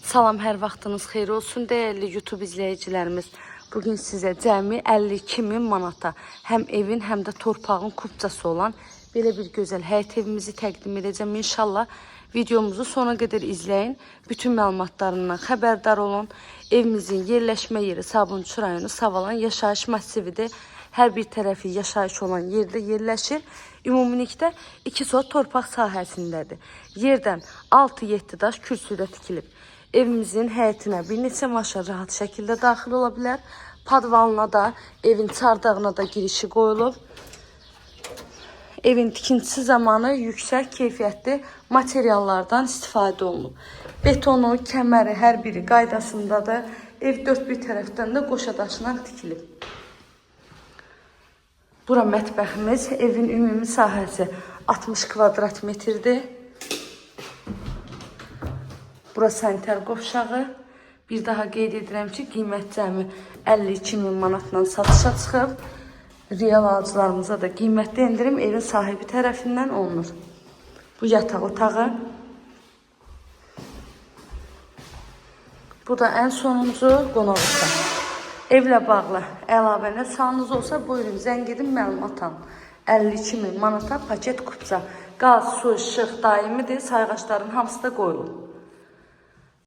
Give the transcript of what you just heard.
Salam, hər vaxtınız xeyir olsun dəyərli YouTube izləyicilərimiz. Bugün sizə cəmi 52.000 manata həm evin, həm də torpağın kupçası olan belə bir gözəl həyət evimizi təqdim edəcəm. İnşallah videomuzu sona qədər izləyin. Bütün məlumatlarından xəbərdar olun. Evimizin yerləşmə yeri Sabunçu rayonu Savalan yaşayış massividir. Hər bir tərəfi yaşayış olan yerdə yerləşir. Ümumilikdə 2 sot torpaq sahəsindədir. Yerdən 6-7 daş kürsüdə tikilib. Evimizin həyətinə bir neçə maşın rahat şəkildə daxil ola bilər. Padvalına da, evin çardağına da girişi qoyulub. Evin tikintisi zamanı yüksək keyfiyyətli materiallardan istifadə olunub. Betonu, kəməri hər biri qaydasındadır. Ev dörd bir tərəfdən də qoşa daşından tikilib. Bura mətbəximiz, evin ümumi sahəsi 60 kvadrat metrdir. Bura sanitar qovşağı. Bir daha qeyd edirəm ki, qiymət cəmi 52.000 manatdan satışa çıxıb. Real alıcılarımıza da qiymətli endirim evin sahibi tərəfindən olunur. Bu yataq otağı. Bu da ən sonuncu qonaq otağı. Evlə bağlı əlavə sualınız olsa buyurun zəng edin, məlumat alın. 52.000 manata paket kupça. Qaz, su, işıq daimidir. Sayğaçların hamısı da qoyulur.